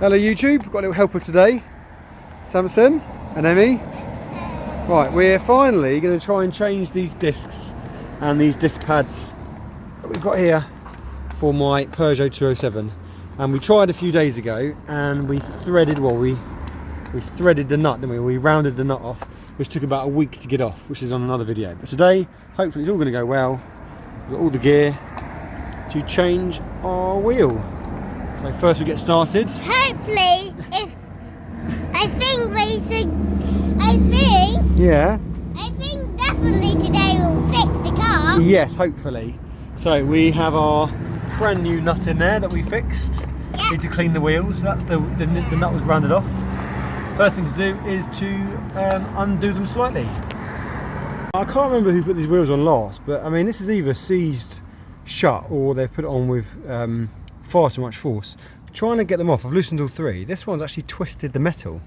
Hello YouTube, got a little helper today, Samson and Emmy. Right, we're finally going to try and change these discs and these disc pads that we've got here for my Peugeot 207. And we tried a few days ago and we threaded, we threaded the nut, didn't we? We rounded the nut off, which took about a week to get off, which is on another video. But today, hopefully it's all going to go well. We've got all the gear to change our wheel. So first we get started. Hopefully, Yeah. I think definitely today we'll fix the car. Yes, hopefully. So we have our brand new nut in there that we fixed. Yeah. Need to clean the wheels. That's the nut was rounded off. First thing to do is to undo them slightly. I can't remember who put these wheels on last, but I mean this is either seized shut or they've put it on with far too much force. Trying to get them off, I've loosened all three. This one's actually twisted the metal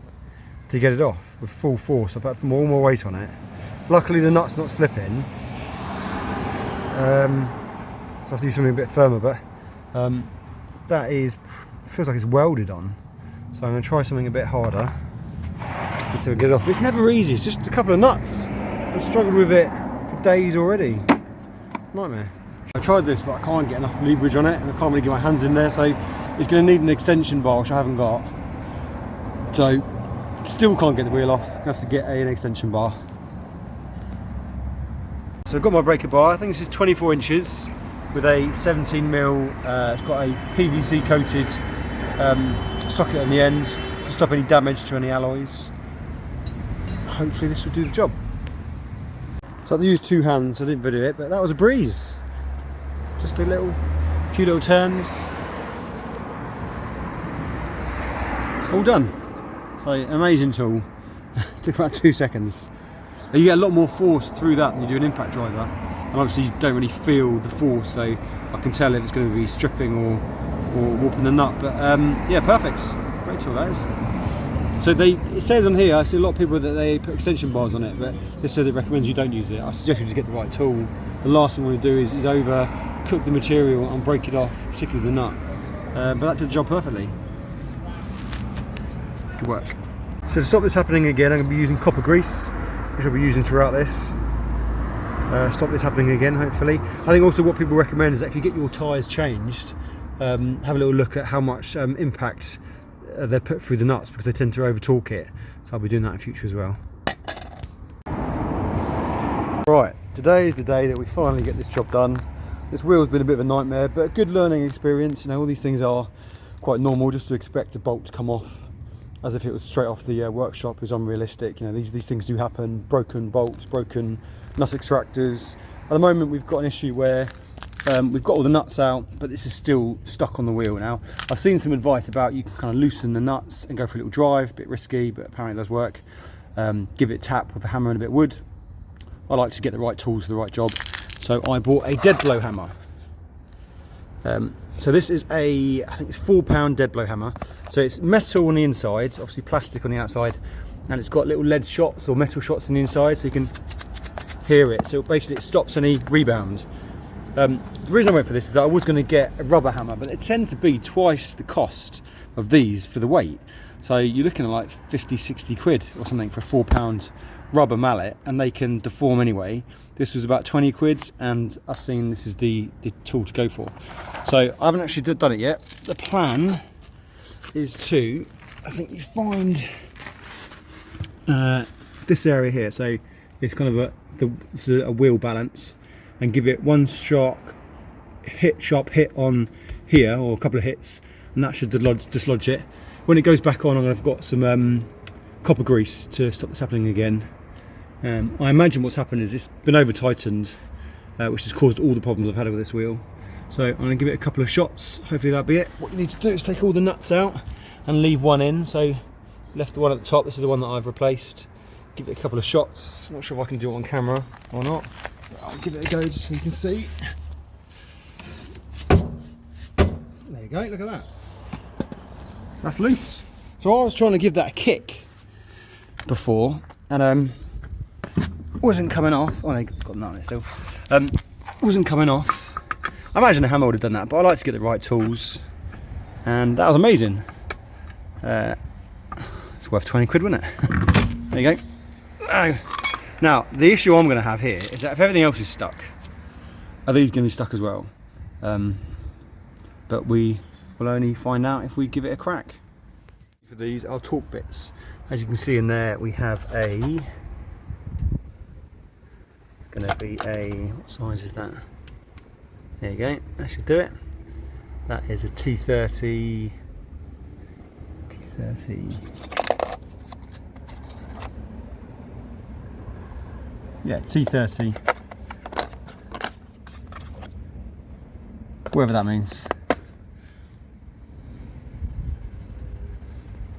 to get it off with full force. I've put all my weight on it. Luckily the nut's not slipping. So I have to do something a bit firmer, but that feels like it's welded on. So I'm going to try something a bit harder until I get it off. But it's never easy, it's just a couple of nuts. I've struggled with it for days already. Nightmare. I tried this, but I can't get enough leverage on it, and I can't really get my hands in there, so it's going to need an extension bar, which I haven't got. So, still can't get the wheel off. I have to get an extension bar. So I've got my breaker bar. I think this is 24 inches with a 17mm. It's got a PVC coated socket on the end to stop any damage to any alloys. Hopefully this will do the job. So I had to use two hands. I didn't video it, but that was a breeze. Just a few little turns. All done. So amazing tool. Took about 2 seconds. You get a lot more force through that than you do an impact driver, and obviously you don't really feel the force, so I can tell if it's going to be stripping or warping the nut. But yeah, perfect. Great tool that is. So it says on here, I see a lot of people that they put extension bars on it, but this says it recommends you don't use it. I suggest you just get the right tool. The last thing you want to do is overcook the material and break it off, particularly the nut. But that did the job perfectly. Good work. So to stop this happening again, I'm going to be using copper grease, which I'll be using throughout this. Stop this happening again, hopefully. I think also what people recommend is that if you get your tyres changed, have a little look at how much impact they put through the nuts, because they tend to over torque it. So I'll be doing that in future as well. Right, today is the day that we finally get this job done. This wheel's been a bit of a nightmare, but a good learning experience. You know, all these things are quite normal. Just to expect a bolt to come off as if it was straight off the workshop is unrealistic. You know, these things do happen. Broken bolts, broken nut extractors. At the moment we've got an issue where we've got all the nuts out, but this is still stuck on the wheel now. I've seen some advice about you can kind of loosen the nuts and go for a little drive, a bit risky, but apparently it does work. Give it a tap with a hammer and a bit of wood. I like to get the right tools for the right job, so I bought a dead blow hammer. So this is I think it's £4 dead blow hammer. So it's metal on the inside, obviously plastic on the outside, and it's got little lead shots or metal shots on the inside, so you can hear it. So basically it stops any rebound. The reason I went for this is that I was going to get a rubber hammer, but they tend to be twice the cost of these for the weight. So you're looking at like 50-60 quid or something for a £4 rubber mallet, and they can deform anyway. This was about 20 quid, and I've seen this is the tool to go for. So I haven't actually done it yet. The plan is to, I think you find this area here, so it's kind of a wheel balance, and give it one sharp hit on here, or a couple of hits, and that should dislodge it. When it goes back on, I've got some copper grease to stop this happening again. I imagine what's happened is it's been over tightened, which has caused all the problems I've had with this wheel. So I'm going to give it a couple of shots. Hopefully that'll be it. What you need to do is take all the nuts out and leave one in. So left the one at the top. This is the one that I've replaced. Give it a couple of shots. Not sure if I can do it on camera or not. I'll give it a go just so you can see. There you go, look at that. That's loose. So I was trying to give that a kick before, and wasn't coming off. Oh, I got none on it still. Wasn't coming off. I imagine a hammer would have done that, but I like to get the right tools, and that was amazing. It's worth 20 quid, wouldn't it? There you go. Oh. Now, the issue I'm going to have here is that if everything else is stuck, are these going to be stuck as well? But we will only find out if we give it a crack. For these are torque bits. As you can see in there, we have a, going to be a, what size is that? There you go, that should do it. That is a T30. Yeah, T30. Whatever that means.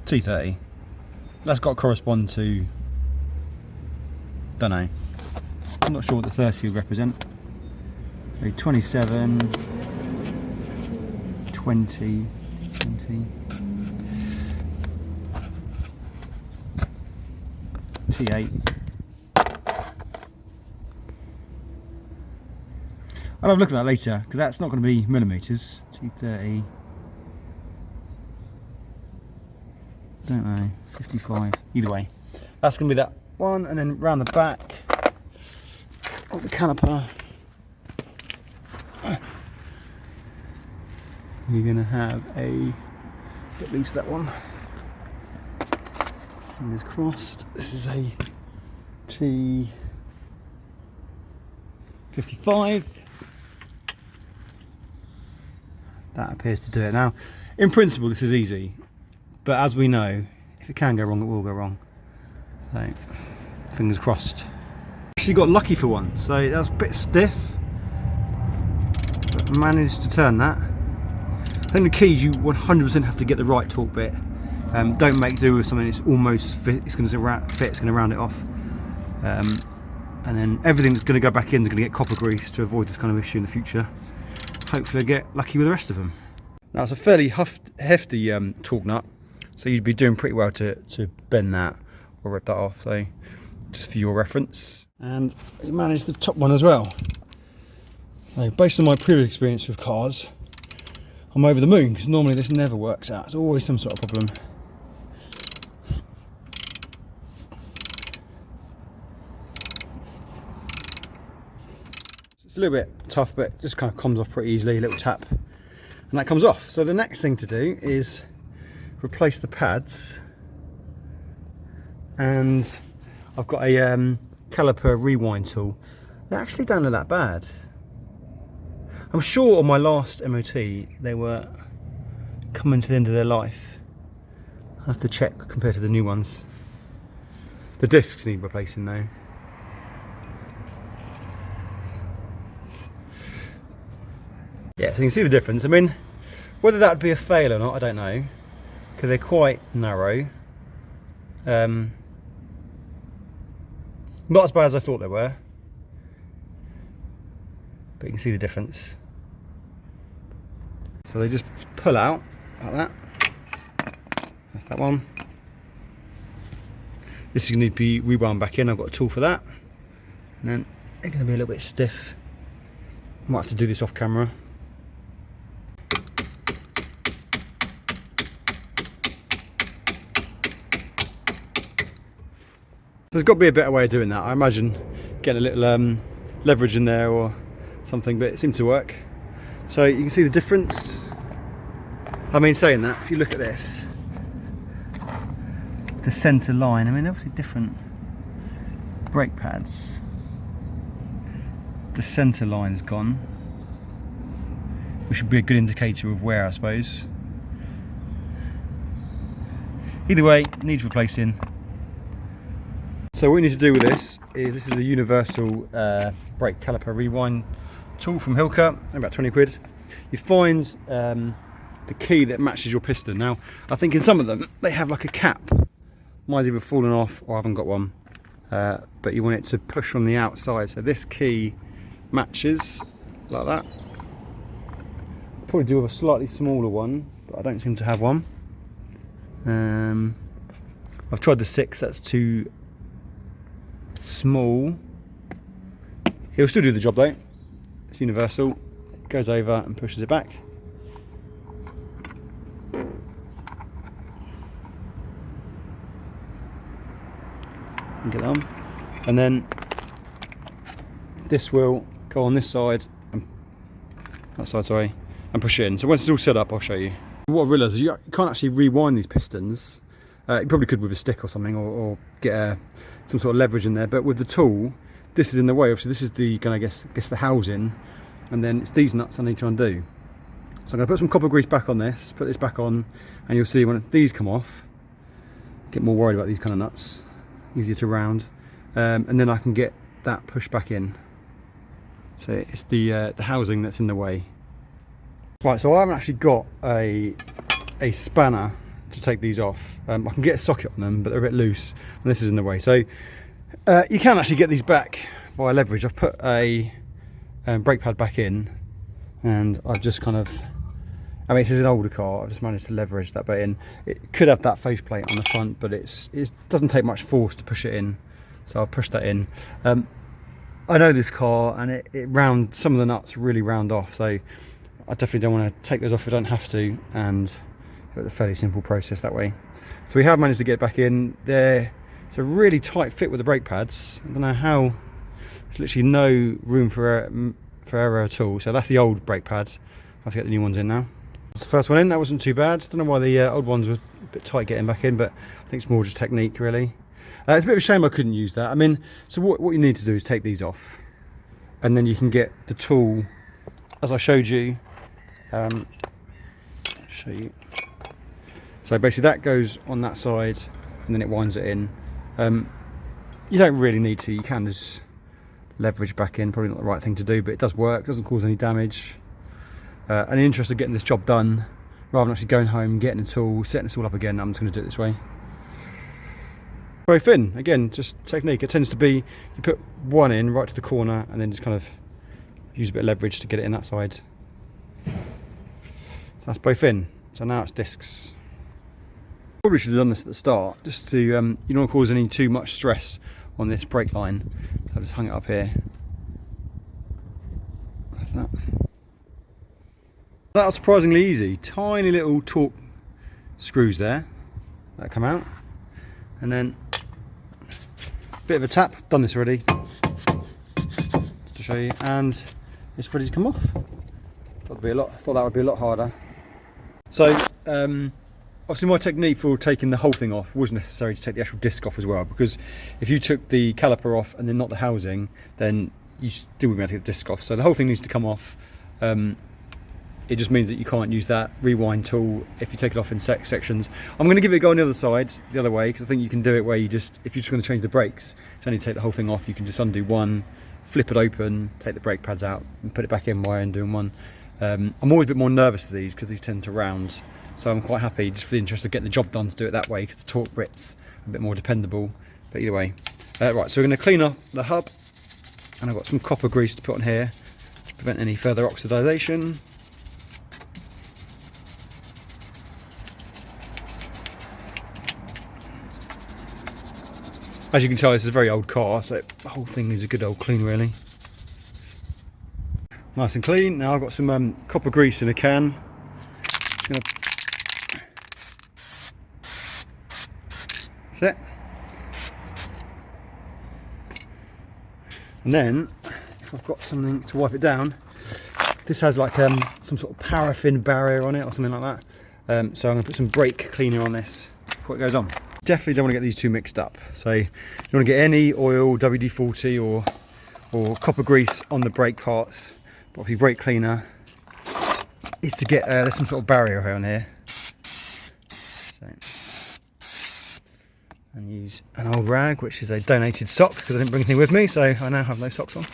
T30. That's got to correspond to, don't know. I'm not sure what the 30 would represent. So 27, 20, 20. T8. I'll have a look at that later because that's not going to be millimetres. T30. Don't know. 55. Either way, that's going to be that one, and then round the back of the caliper, you're going to have a bit loose that one. Fingers crossed. This is a T55. That appears to do it. Now, in principle, this is easy, but as we know, if it can go wrong, it will go wrong. So, fingers crossed. Actually got lucky for one, so that was a bit stiff, but managed to turn that. I think the key is you 100% have to get the right torque bit. Don't make do with something that's almost fit. It's going to fit. It's going to round it off, and then everything that's going to go back in is going to get copper grease to avoid this kind of issue in the future. Hopefully, I get lucky with the rest of them. Now it's a fairly hefty torque nut, so you'd be doing pretty well to bend that or rip that off. So just for your reference, and you manage the top one as well. So based on my previous experience with cars, I'm over the moon because normally this never works out. It's always some sort of problem. It's a little bit tough, but it just kind of comes off pretty easily. A little tap, and that comes off. So the next thing to do is replace the pads, and I've got a caliper rewind tool. They actually don't look that bad. I'm sure on my last MOT they were coming to the end of their life. I have to check compared to the new ones. The discs need replacing though. Yeah, so you can see the difference. I mean, whether that would be a fail or not, I don't know, because they're quite narrow. Not as bad as I thought they were, but you can see the difference. So they just pull out like that. That's that one. This is going to need to be rewound back in. I've got a tool for that. And then they're going to be a little bit stiff. Might have to do this off camera. There's got to be a better way of doing that. I imagine getting a little leverage in there or something, but it seemed to work. So you can see the difference. I mean, saying that, if you look at this, the centre line, I mean, obviously different brake pads. The centre line's gone, which would be a good indicator of wear, I suppose. Either way, needs replacing. So what you need to do with this is a universal brake caliper rewind tool from Hilker, about 20 quid. You find the key that matches your piston. Now, I think in some of them, they have like a cap. Mine's either fallen off or I haven't got one. But you want it to push from the outside. So this key matches like that. Probably do with a slightly smaller one, but I don't seem to have one. I've tried the 6, that's too small. It'll still do the job though. It's universal. It goes over and pushes it back. and get that on. And then this will go on this side, and that side, sorry, and push it in. So once it's all set up, I'll show you. What I realised is you can't actually rewind these pistons. You probably could with a stick or something, or get some sort of leverage in there. But with the tool, this is in the way. Obviously, this is the I guess the housing, and then it's these nuts I need to undo. So I'm going to put some copper grease back on this, put this back on, and you'll see when these come off, get more worried about these kind of nuts, easier to round, and then I can get that pushed back in. So it's the housing that's in the way. Right, so I haven't actually got a spanner to take these off. I can get a socket on them, but they're a bit loose, and this is in the way. So you can actually get these back via leverage. I've put a brake pad back in, and I've just kind of, I mean, this is an older car, I've just managed to leverage that bit in. It could have that faceplate on the front, but it doesn't take much force to push it in, so I'll push that in. I know this car, and it round, some of the nuts really round off, so I definitely don't want to take those off if I don't have to, and it's a fairly simple process that way. So we have managed to get back in there. It's a really tight fit with the brake pads. I don't know how, there's literally no room for error at all. So that's the old brake pads. I have to get the new ones in now. That's the first one in, that wasn't too bad. Don't know why the old ones were a bit tight getting back in, but I think it's more just technique really. It's a bit of a shame I couldn't use that. I mean, so what you need to do is take these off, and then you can get the tool, as I showed you, show you. So basically that goes on that side, and then it winds it in. You don't really need to, you can just leverage back in, probably not the right thing to do, but it does work, doesn't cause any damage. And in the interest of getting this job done, rather than actually going home, getting a tool, setting this all up again, I'm just going to do it this way. Very thin, again, just technique. It tends to be, you put one in right to the corner, and then just kind of use a bit of leverage to get it in that side. So that's both in, so now it's discs. Probably should have done this at the start, just to, you don't want to cause any too much stress on this brake line. So I just hung it up here. Like that. That was surprisingly easy. Tiny little torque screws there that come out, and then a bit of a tap. Done this already, just to show you, and it's ready to come off. Thought that would be a lot harder. So obviously my technique for taking the whole thing off was necessary to take the actual disc off as well, because if you took the caliper off and then not the housing, then you still wouldn't be able to get the disc off. So the whole thing needs to come off. It just means that you can't use that rewind tool if you take it off in sections. I'm going to give it a go on the other side, the other way, because I think you can do it where you just, if you're just going to change the brakes, it's only take the whole thing off, you can just undo one, flip it open, take the brake pads out and put it back in by undoing one. I'm always a bit more nervous for these because these tend to round, so I'm quite happy just for the interest of getting the job done to do it that way, because the torque bit's a bit more dependable. But either way, right, so we're going to clean up the hub, and I've got some copper grease to put on here to prevent any further oxidization. As you can tell, this is a very old car, so the whole thing needs a good old clean really. Nice and clean. Now I've got some copper grease in a can. That's it. And then, if I've got something to wipe it down, this has like some sort of paraffin barrier on it or something like that. So I'm going to put some brake cleaner on this before it goes on. Definitely don't want to get these two mixed up. So you don't want to get any oil, WD-40 or copper grease on the brake parts. But if you brake cleaner is to get there's some sort of barrier here on here. So, and use an old rag, which is a donated sock because I didn't bring anything with me, so I now have no socks on.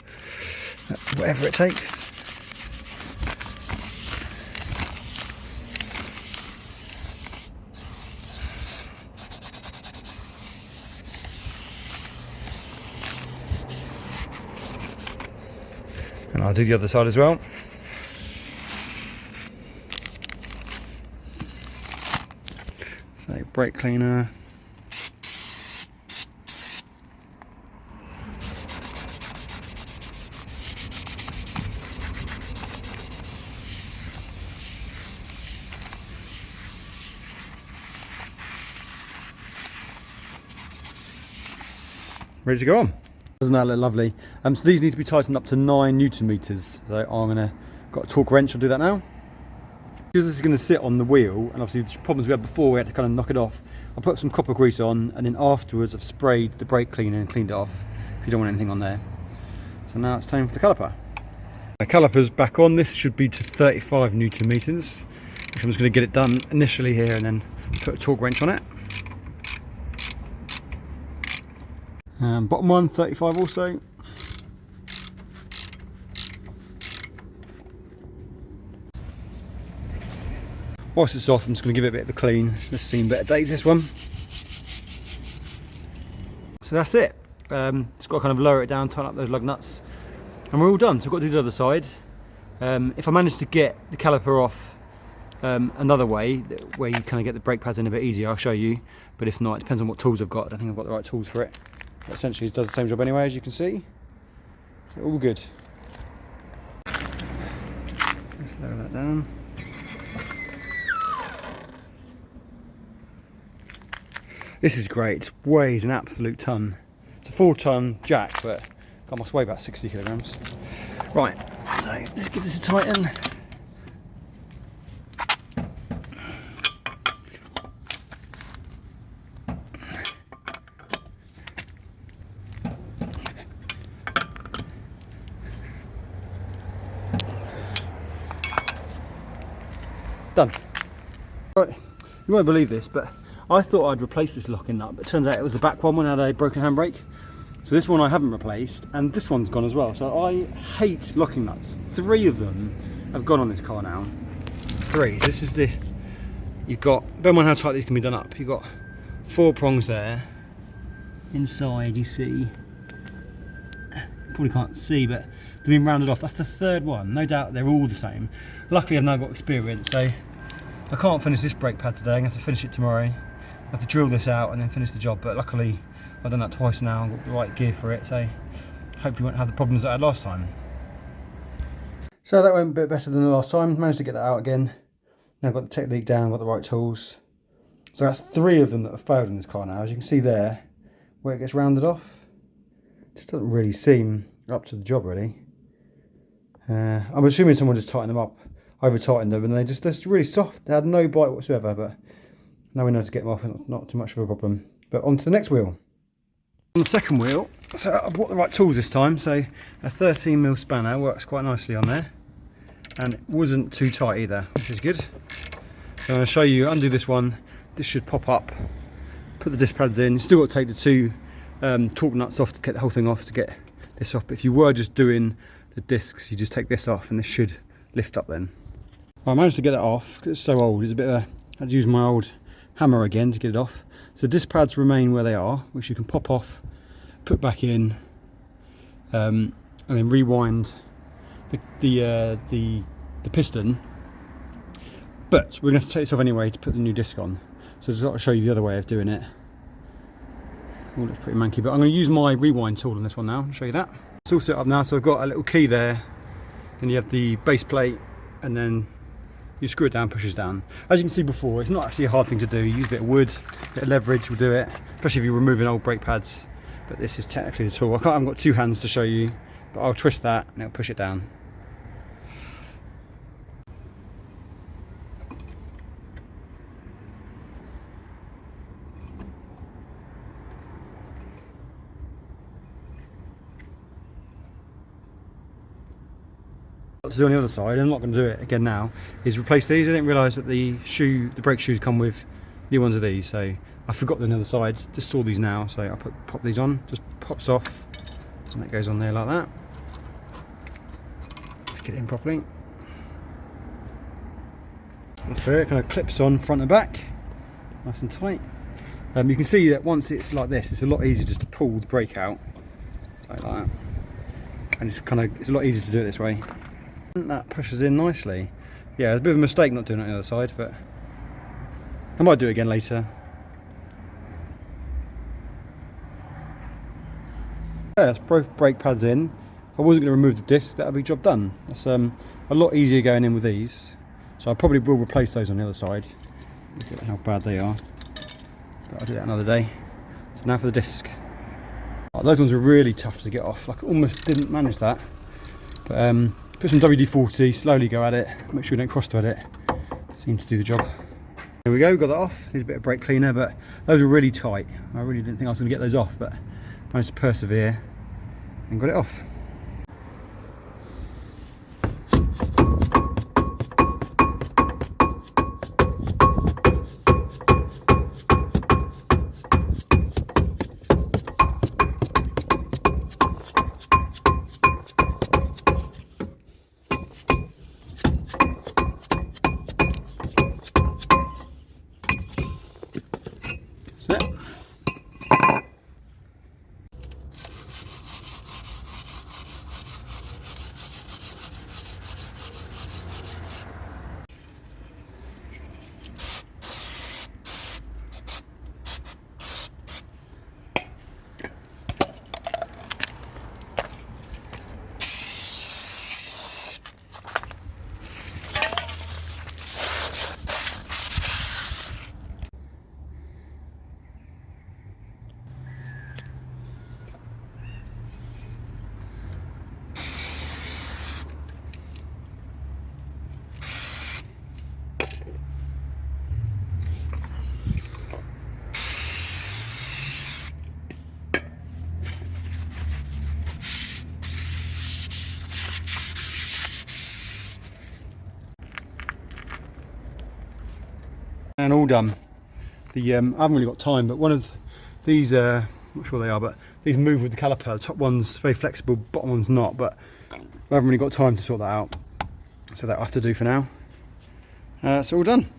Whatever it takes. And I'll do the other side as well. So brake cleaner. ready to go on. Doesn't that look lovely? So these need to be tightened up to 9 Newton meters. So got a torque wrench, I'll do that now. Because this is going to sit on the wheel, and obviously the problems we had before, we had to kind of knock it off. I put some copper grease on, and then afterwards I've sprayed the brake cleaner and cleaned it off, if you don't want anything on there. So now it's time for the caliper. The caliper's back on. This should be to 35 Newton meters, which I'm just going to get it done initially here, and then put a torque wrench on it. Bottom one, 35 also. Whilst it's off, I'm just going to give it a bit of a clean. It's seen better days, this one. So that's it. Just got to kind of lower it down, tighten up those lug nuts, and we're all done. So I've got to do the other side. If I manage to get the caliper off another way, where you kind of get the brake pads in a bit easier, I'll show you. But if not, it depends on what tools I've got. I don't think I've got the right tools for it. But essentially, it does the same job anyway, as you can see. So all good. Let's lower that down. This is great. It weighs an absolute ton. It's a 4-ton jack, but God, must weigh about 60 kilograms. Right, so let's give this a tighten. Done. Right, you won't believe this, but I thought I'd replace this locking nut, but it turns out it was the back one had a broken handbrake. So this one I haven't replaced, and this one's gone as well. So I hate locking nuts. 3 of them have gone on this car now. 3. This is you've got, bear in mind how tight these can be done up. You've got 4 prongs there. Inside you see, probably can't see, but they've been rounded off. That's the 3rd one. No doubt they're all the same. Luckily I've now got experience, so I can't finish this brake pad today. I'm going to have to finish it tomorrow. I have to drill this out and then finish the job, but luckily I've done that twice now. I've got the right gear for it, so hopefully won't have the problems that I had last time. So that went a bit better than the last time. Managed to get that out again. Now I've got the technique down, got the right tools. So that's 3 of them that have failed in this car now. As you can see there, where it gets rounded off, just doesn't really seem up to the job really. I'm assuming someone just tightened them up, over tightened them, and they're just really soft. They had no bite whatsoever, but now we know to get them off, and not too much of a problem. But on to the next wheel. On the second wheel, so I bought the right tools this time. So a 13mm spanner works quite nicely on there, and it wasn't too tight either, which is good. So I'm going to show you, undo this one. This should pop up. Put the disc pads in. You still got to take the 2 torque nuts off to get the whole thing off to get this off. But if you were just doing the discs, you just take this off, and this should lift up then. Well, I managed to get it off because it's so old. It's a bit of I had to use my old hammer again to get it off. So the disc pads remain where they are, which you can pop off, put back in, and then rewind the piston. But we're going to take this off anyway to put the new disc on. So I've got to show you the other way of doing it. All looks pretty manky, but I'm going to use my rewind tool on this one now and show you that. It's all set up now, so I've got a little key there. Then you have the base plate, and then you screw it down, pushes down. As you can see before, it's not actually a hard thing to do. You use a bit of wood, a bit of leverage will do it, especially if you're removing old brake pads. But this is technically the tool. I haven't got 2 hands to show you, but I'll twist that and it'll push it down. What to do on the other side, I'm not going to do it again now, is replace these. I didn't realise that the brake shoes come with new ones of these, so I forgot the other side, just saw these now, so I pop these on, just pops off, and that goes on there like that. Just get it in properly. That's it, kind of clips on front and back, nice and tight. You can see that once it's like this, it's a lot easier just to pull the brake out, like that. And it's a lot easier to do it this way. And that pushes in nicely. Yeah, it's a bit of a mistake not doing it on the other side, but I might do it again later. Yeah, that's both brake pads in. If I wasn't going to remove the disc, that would be job done. That's a lot easier going in with these. So I probably will replace those on the other side. Look at how bad they are. But I'll do that another day. So now for the disc. Oh, those ones are really tough to get off. Like, I almost didn't manage that. But put some WD-40, slowly go at it, make sure you don't cross-thread it. Seems to do the job. There we go, got that off. Needs a bit of brake cleaner, but those were really tight. I really didn't think I was going to get those off, but managed to persevere and got it off. That's it. And all done. The I haven't really got time, but one of these, I'm not sure they are, but these move with the caliper. The top one's very flexible, bottom one's not, but I haven't really got time to sort that out. So that I have to do for now. So all done.